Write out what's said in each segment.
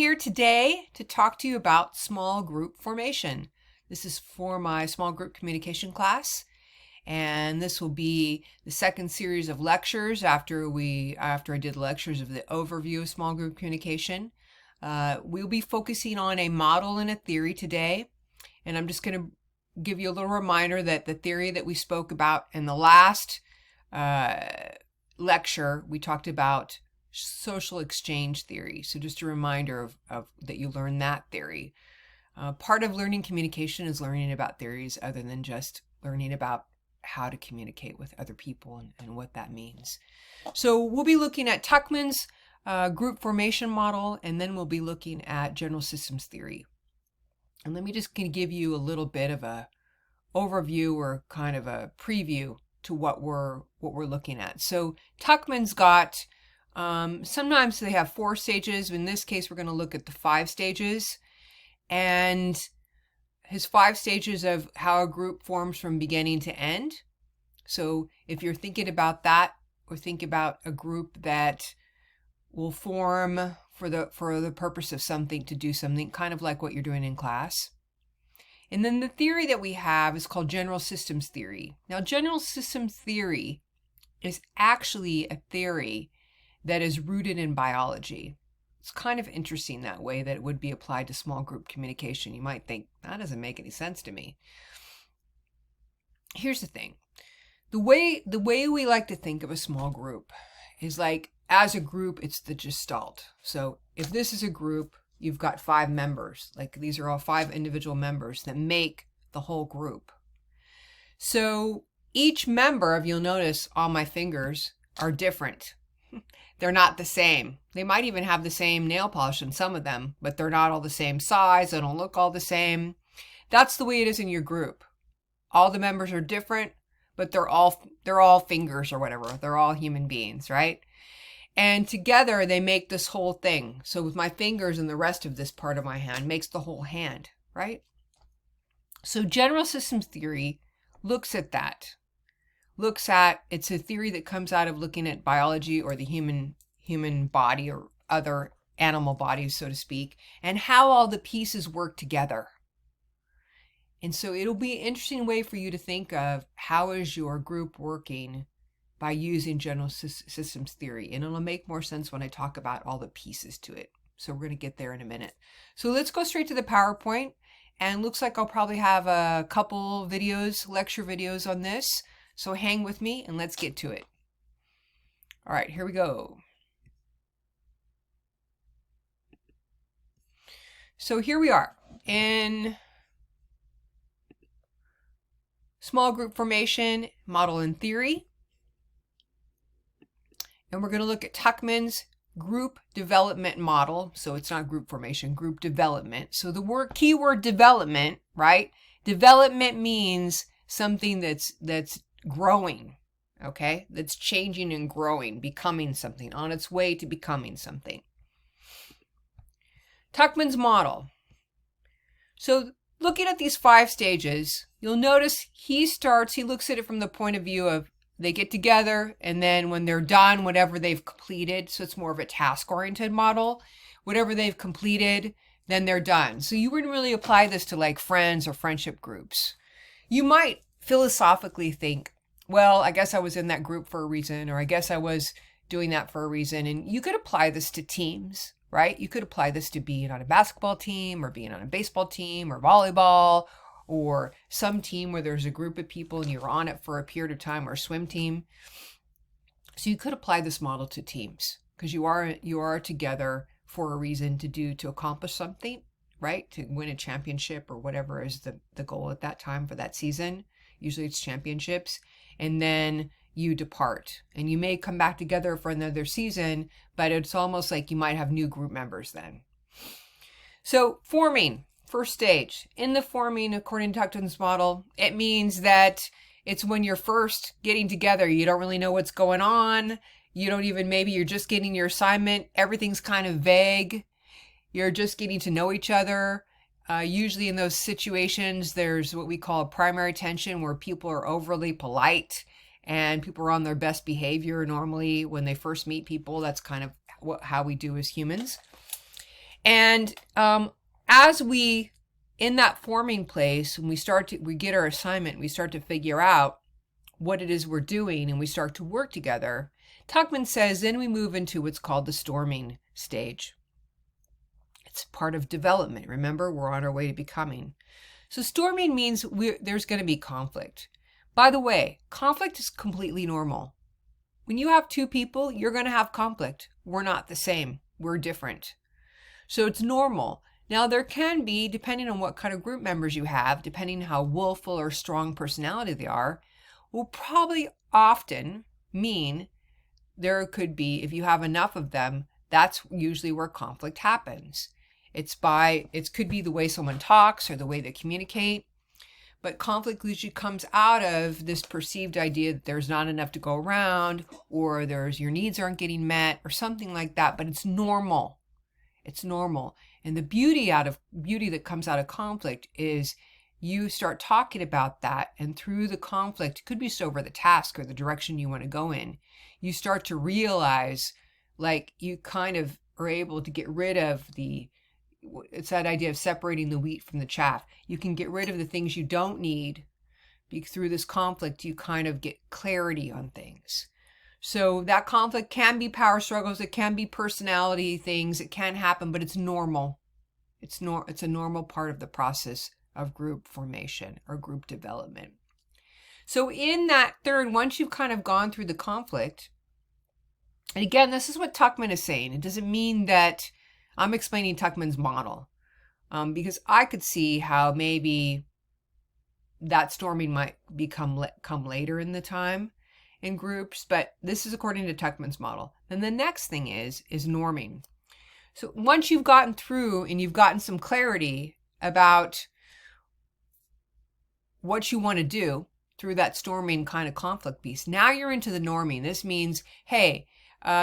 here today to talk to you about small group formation. This is for my small group communication class, and this will be the second series of lectures after I did lectures of the overview of small group communication. We'll be focusing on a model and a theory today, and I'm just going to give you a little reminder that the theory that we spoke about in the last lecture, we talked about social exchange theory. So just a reminder of that you learn that theory. Part of learning communication is learning about theories other than just learning about how to communicate with other people and what that means. So we'll be looking at Tuckman's group formation model, and then we'll be looking at general systems theory. And let me just give you a little bit of a overview or kind of a preview to what we're looking at. So Tuckman's got sometimes they have 4 stages. In this case, we're going to look at the 5 stages, and his 5 stages of how a group forms from beginning to end. So if you're thinking about that, or think about a group that will form for the purpose of something, to do something, kind of like what you're doing in class. And then the theory that we have is called general systems theory. Now, general systems theory is actually a theory that is rooted in biology. It's kind of interesting that way, that it would be applied to small group communication. You might think, that doesn't make any sense to me. Here's the thing. The way we like to think of a small group is like, as a group, it's the gestalt. So if this is a group, you've got 5 members. Like, these are all 5 individual members that make the whole group. So each member, if you'll notice, all my fingers are different. They're not the same. They might even have the same nail polish in some of them, but they're not all the same size. They don't look all the same. That's the way it is in your group. All the members are different, but they're all fingers or whatever. They're all human beings, right? And together they make this whole thing. So with my fingers and the rest of this part of my hand makes the whole hand, right? So general systems theory looks at that. It's a theory that comes out of looking at biology, or the human body, or other animal bodies, so to speak, and how all the pieces work together. And so it'll be an interesting way for you to think of how is your group working by using general systems theory. And it'll make more sense when I talk about all the pieces to it. So we're going to get there in a minute. So let's go straight to the PowerPoint. And looks like I'll probably have a couple videos, lecture videos on this. So hang with me and let's get to it. All right, here we go. So here we are in small group formation, model and theory. And we're going to look at Tuckman's group development model. So it's not group formation, group development. So the keyword development, right? Development means something that's growing, okay? That's changing and growing, becoming something, on its way to becoming something. Tuckman's model. So looking at these 5 stages, you'll notice he looks at it from the point of view of they get together, and then when they're done, whatever they've completed, so it's more of a task-oriented model, whatever they've completed, then they're done. So you wouldn't really apply this to like friends or friendship groups. You might philosophically think, well, I guess I was in that group for a reason, or I guess I was doing that for a reason. And you could apply this to teams, right? You could apply this to being on a basketball team, or being on a baseball team, or volleyball, or some team where there's a group of people and you're on it for a period of time, or a swim team. So you could apply this model to teams, because you are together for a reason, to accomplish something, right? To win a championship or whatever is the goal at that time for that season. Usually it's championships. And then you depart, and you may come back together for another season, but it's almost like you might have new group members then. So forming, first stage. In the forming, according to Tuckman's model, it means that it's when you're first getting together. You don't really know what's going on. Maybe you're just getting your assignment. Everything's kind of vague. You're just getting to know each other. Usually in those situations, there's what we call primary tension, where people are overly polite and people are on their best behavior normally when they first meet people. That's kind of how we do as humans. And as we, in that forming place, when we get our assignment, we start to figure out what it is we're doing and we start to work together. Tuckman says, then we move into what's called the storming stage. It's part of development. Remember, we're on our way to becoming. So storming means there's going to be conflict. By the way, conflict is completely normal. When you have two people, you're going to have conflict. We're not the same. We're different. So it's normal. Now, there can be, depending on what kind of group members you have, depending how willful or strong personality they are, will probably often mean there could be, if you have enough of them, that's usually where conflict happens. It could be the way someone talks or the way they communicate, but conflict usually comes out of this perceived idea that there's not enough to go around, or your needs aren't getting met, or something like that. But it's normal. It's normal. And the beauty that comes out of conflict is you start talking about that, and through the conflict, it could be over the task or the direction you want to go in, you start to realize, like, you kind of are able to get rid of it's that idea of separating the wheat from the chaff. You can get rid of the things you don't need. Through this conflict, you kind of get clarity on things. So that conflict can be power struggles, it can be personality things, it can happen, but it's normal. It's a normal part of the process of group formation or group development. So in that third, once you've kind of gone through the conflict, and again, this is what Tuckman is saying. It doesn't mean that I'm explaining Tuckman's model, because I could see how maybe that storming might come later in the time in groups, but this is according to Tuckman's model. Then the next thing is norming. So once you've gotten through and you've gotten some clarity about what you want to do through that storming kind of conflict piece, now you're into the norming. This means, hey,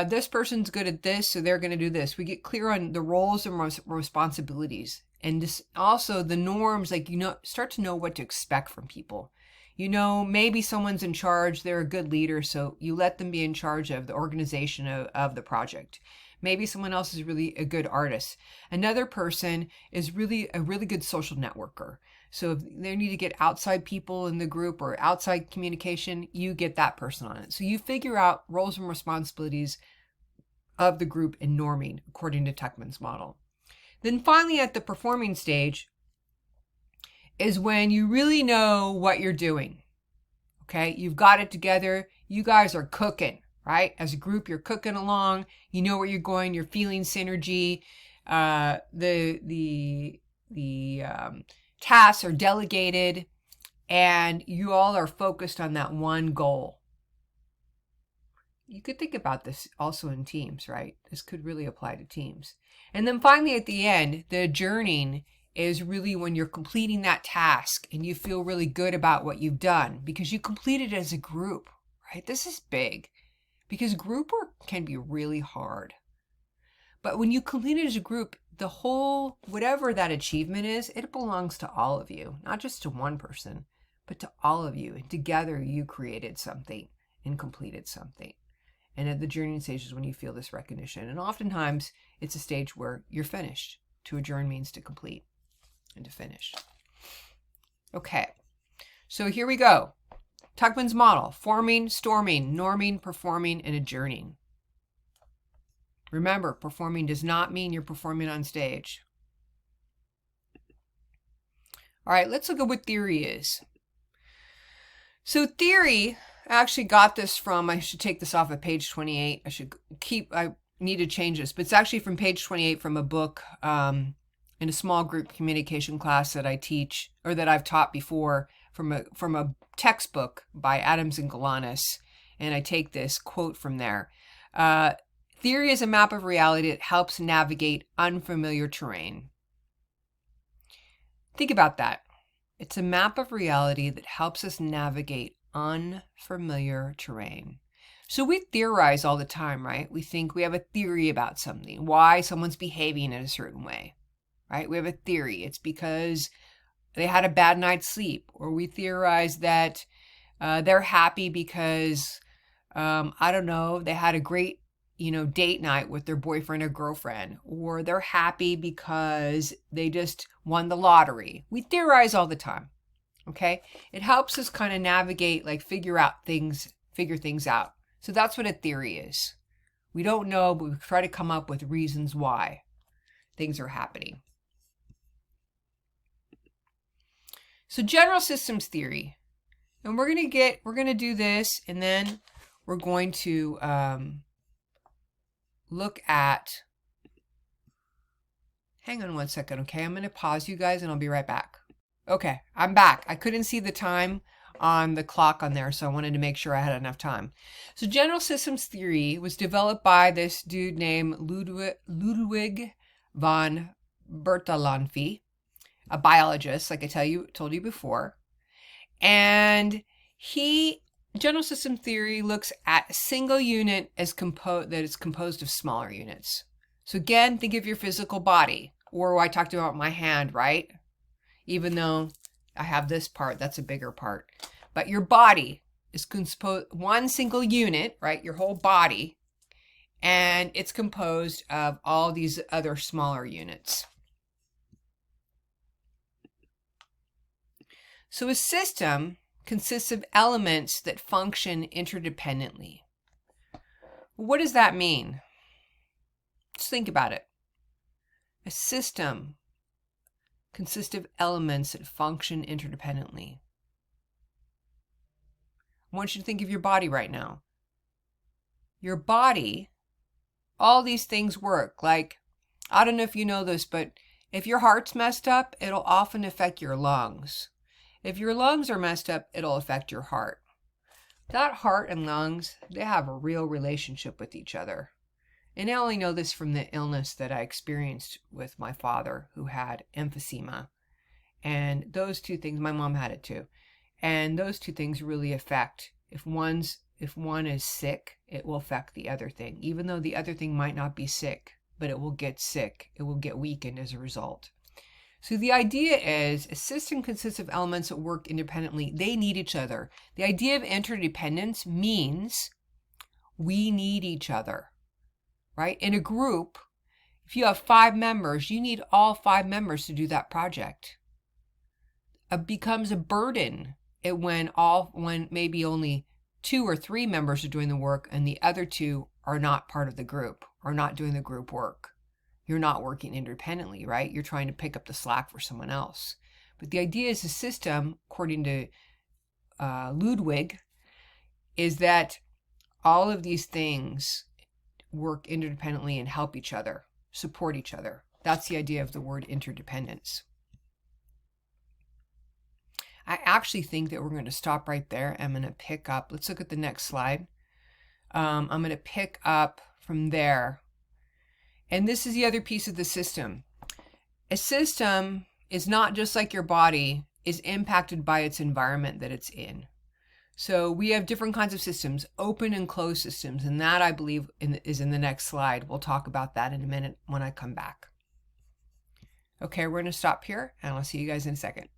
this person's good at this, so they're going to do this. We get clear on the roles and responsibilities, and also the norms, like, start to know what to expect from people. Maybe someone's in charge, they're a good leader, so you let them be in charge of the organization of the project. Maybe someone else is really a good artist. Another person is really a really good social networker. So if they need to get outside people in the group or outside communication, you get that person on it. So you figure out roles and responsibilities of the group in norming, according to Tuckman's model. Then finally, at the performing stage, is when you really know what you're doing. Okay, you've got it together. You guys are cooking, right? As a group, you're cooking along. You know where you're going. You're feeling synergy. The tasks are delegated, and you all are focused on that one goal. You could think about this also in teams, right? This could really apply to teams. And then finally, at the end, the adjourning is really when you're completing that task and you feel really good about what you've done because you completed it as a group, right? This is big because group work can be really hard. But when you complete it as a group, the whole, whatever that achievement is, it belongs to all of you, not just to one person, but to all of you. And together you created something and completed something. And at the journeying stage is when you feel this recognition. And oftentimes it's a stage where you're finished. To adjourn means to complete and to finish. Okay, so here we go. Tuckman's model: forming, storming, norming, performing, and adjourning. Remember, performing does not mean you're performing on stage. All right, let's look at what theory is. So theory, I actually got this from, I should take this off of page 28. I need to change this, but it's actually from page 28 from a book in a small group communication class that I teach, or that I've taught before, from a textbook by Adams and Galanis. And I take this quote from there. Theory is a map of reality that helps navigate unfamiliar terrain. Think about that. It's a map of reality that helps us navigate unfamiliar terrain. So we theorize all the time, right? We think we have a theory about something, why someone's behaving in a certain way, right? We have a theory. It's because they had a bad night's sleep, or we theorize that they're happy because, I don't know, they had a great date night with their boyfriend or girlfriend, or they're happy because they just won the lottery. We theorize all the time. Okay? It helps us kind of navigate, like figure things out. So that's what a theory is. We don't know, but we try to come up with reasons why things are happening. So general systems theory. And we're going to do this, and then we're going to look at, hang on one second, okay? I'm going to pause you guys and I'll be right back. Okay, I'm back. I couldn't see the time on the clock on there, so I wanted to make sure I had enough time. So general systems theory was developed by this dude named Ludwig von Bertalanffy, a biologist, like I told you before. And general system theory looks at a single unit as that is composed of smaller units. So again, think of your physical body, or I talked about my hand, right? Even though I have this part, that's a bigger part. But your body is composed one single unit, right? Your whole body, and it's composed of all these other smaller units. So a system consists of elements that function interdependently. What does that mean? Just think about it. A system consists of elements that function interdependently. I want you to think of your body right now. Your body, all these things work. Like, I don't know if you know this, but if your heart's messed up, it'll often affect your lungs. If your lungs are messed up, it'll affect your heart. That heart and lungs, they have a real relationship with each other. And I only know this from the illness that I experienced with my father, who had emphysema. And those two things, my mom had it too. And those two things really affect, if one is sick, it will affect the other thing. Even though the other thing might not be sick, but it will get sick. It will get weakened as a result. So the idea is a system consists of elements that work independently. They need each other. The idea of interdependence means we need each other, right? In a group, if you have 5 members, you need all 5 members to do that project. It becomes a burden when maybe only 2 or 3 members are doing the work and the other 2 are not part of the group, or not doing the group work. You're not working independently, right? You're trying to pick up the slack for someone else. But the idea is a system, according to Ludwig, is that all of these things work interdependently and help each other, support each other. That's the idea of the word interdependence. I actually think that we're going to stop right there. I'm going to pick up. Let's look at the next slide. I'm going to pick up from there. And this is the other piece of the system. A system is not just like your body, is impacted by its environment that it's in. So we have different kinds of systems, open and closed systems, and that I believe is in the next slide. We'll talk about that in a minute when I come back. Okay, we're going to stop here, and I'll see you guys in a second.